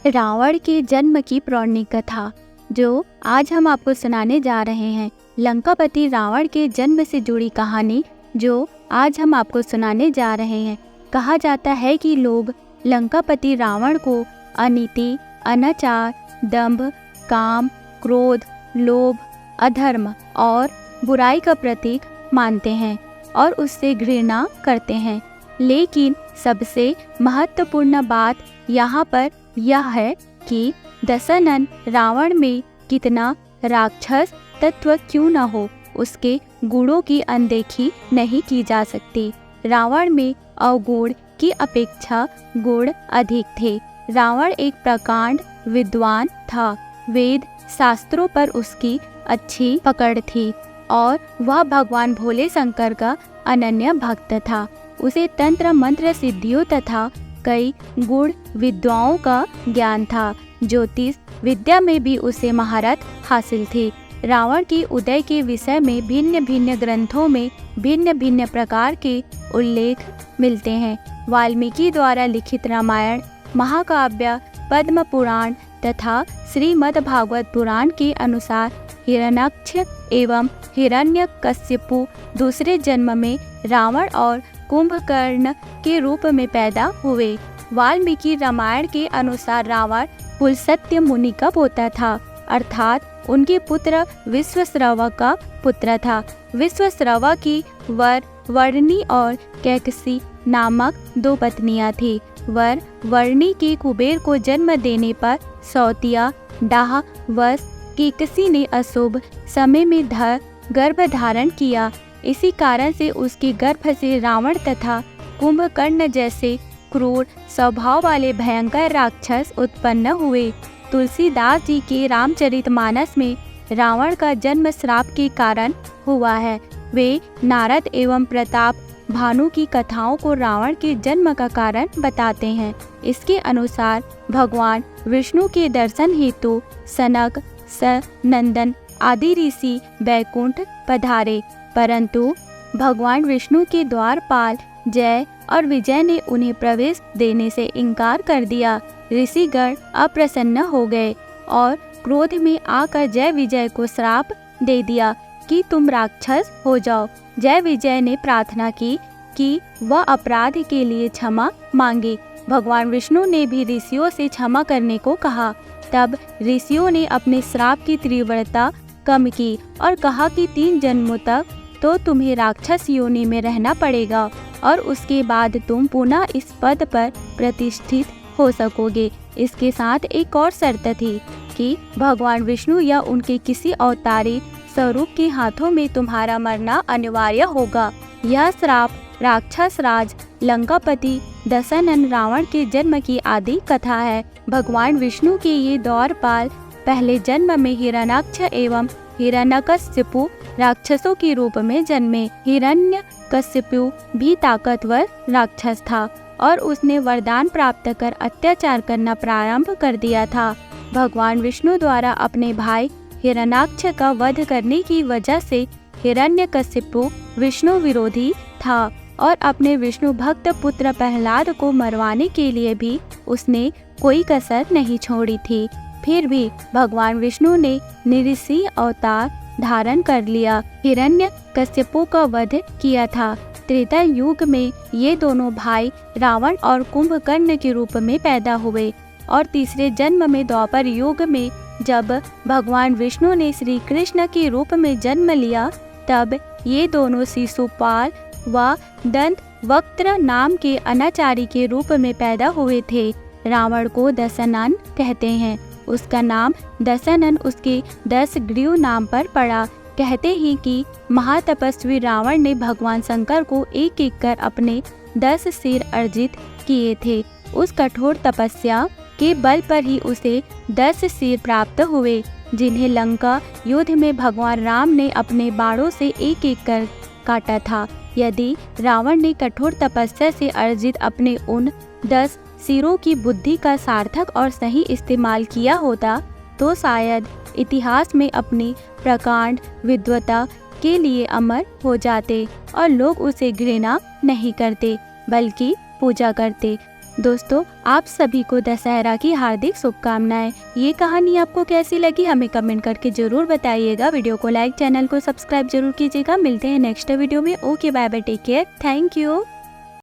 रावण के जन्म की पौराणिक कथा जो आज हम आपको सुनाने जा रहे हैं। लंकापति रावण के जन्म से जुड़ी कहानी जो आज हम आपको सुनाने जा रहे हैं। कहा जाता है कि लोग लंकापति रावण को अनीति, अनाचार, दंभ, काम, क्रोध, लोभ, अधर्म और बुराई का प्रतीक मानते हैं और उससे घृणा करते हैं। लेकिन सबसे महत्वपूर्ण बात यहाँ पर यह है कि दशानन रावण में कितना राक्षस तत्व क्यों न हो, उसके गुणों की अनदेखी नहीं की जा सकती। रावण में अवगुण की अपेक्षा गुण अधिक थे। रावण एक प्रकांड विद्वान था। वेद शास्त्रों पर उसकी अच्छी पकड़ थी और वह भगवान भोले शंकर का अनन्य भक्त था। उसे तंत्र मंत्र सिद्धियों तथा कई गुण विद्याओं का ज्ञान था। ज्योतिष विद्या में भी उसे महारत हासिल थी। रावण के उदय के विषय में भिन्न भिन्न ग्रंथों में भिन्न भिन्न प्रकार के उल्लेख मिलते हैं। वाल्मीकि द्वारा लिखित रामायण, महाकाव्य, पद्म पुराण तथा श्रीमद्भागवत पुराण के अनुसार हिरण्याक्ष एवं हिरण्यकश्यपु दूसरे जन्म में रावण और कुंभकर्ण के रूप में पैदा हुए। वाल्मीकि रामायण के अनुसार रावण पुलस्त्य मुनि का पोता था, अर्थात उनके पुत्र विश्वश्रवा का पुत्र था। विश्वश्रवा की वर्णी और कैकसी नामक दो पत्नियां थी। वर्णी के कुबेर को जन्म देने पर सौतिया डाह वश कैकसी ने अशुभ समय में गर्भ धारण किया। इसी कारण से उसके गर्भ से रावण तथा कुंभकर्ण जैसे क्रूर स्वभाव वाले भयंकर राक्षस उत्पन्न हुए। तुलसीदास जी के रामचरितमानस में रावण का जन्म श्राप के कारण हुआ है। वे नारद एवं प्रताप भानु की कथाओं को रावण के जन्म का कारण बताते हैं। इसके अनुसार भगवान विष्णु के दर्शन हेतु सनक, सनंदन आदि ऋषि बैकुंठ पधारे, परंतु भगवान विष्णु के द्वारपाल जय और विजय ने उन्हें प्रवेश देने से इनकार कर दिया। ऋषिगण अप्रसन्न हो गए और क्रोध में आकर जय विजय को श्राप दे दिया कि तुम राक्षस हो जाओ। जय विजय ने प्रार्थना की कि वह अपराध के लिए क्षमा मांगे। भगवान विष्णु ने भी ऋषियों से क्षमा करने को कहा। तब ऋषियों ने अपने श्राप की तीव्रता कम की और कहा कि 3 जन्मों तक तो तुम्हें राक्षस योनि में रहना पड़ेगा और उसके बाद तुम पुनः इस पद पर प्रतिष्ठित हो सकोगे। इसके साथ एक और शर्त थी कि भगवान विष्णु या उनके किसी अवतारी स्वरूप के हाथों में तुम्हारा मरना अनिवार्य होगा। यह श्राप राक्षस राज लंकापति दशानन रावण के जन्म की आदि कथा है। भगवान विष्णु के ये द्वारपाल पहले जन्म में हिरण्याक्ष एवं हिरण्यकश्यपु राक्षसों के रूप में जन्मे। हिरण्यकश्यपु भी ताकतवर राक्षस था और उसने वरदान प्राप्त कर अत्याचार करना प्रारंभ कर दिया था। भगवान विष्णु द्वारा अपने भाई हिरण्याक्ष का वध करने की वजह से हिरण्यकश्यपु विष्णु विरोधी था और अपने विष्णु भक्त पुत्र प्रहलाद को मरवाने के लिए भी उसने कोई कसर नहीं छोड़ी थी। फिर भी भगवान विष्णु ने नृसिंह अवतार धारण कर लिया, हिरण्यकश्यपु का वध किया था। त्रेता युग में ये दोनों भाई रावण और कुंभकर्ण के रूप में पैदा हुए और तीसरे जन्म में द्वापर युग में जब भगवान विष्णु ने श्री कृष्ण के रूप में जन्म लिया, तब ये दोनों शिशुपाल व दंत वक्त्र नाम के अनाचारी के रूप में पैदा हुए थे। रावण को दशानन कहते हैं। उसका नाम दशानन उसके 10 ग्रीव नाम पर पड़ा। कहते हैं कि महातपस्वी रावण ने भगवान शंकर को एक एक कर अपने 10 सिर अर्जित किए थे। उस कठोर तपस्या के बल पर ही उसे 10 सिर प्राप्त हुए, जिन्हें लंका युद्ध में भगवान राम ने अपने बाणों से एक एक कर काटा था। यदि रावण ने कठोर तपस्या से अर्जित अपने उन 10 सिरों की बुद्धि का सार्थक और सही इस्तेमाल किया होता तो शायद इतिहास में अपनी प्रकांड विद्वता के लिए अमर हो जाते और लोग उसे घृणा नहीं करते बल्कि पूजा करते। दोस्तों, आप सभी को दशहरा की हार्दिक शुभकामनाएं। ये कहानी आपको कैसी लगी हमें कमेंट करके जरूर बताइएगा। वीडियो को लाइक, चैनल को सब्सक्राइब जरूर कीजिएगा। मिलते हैं नेक्स्ट वीडियो में। Okay, bye bye, take care, thank you.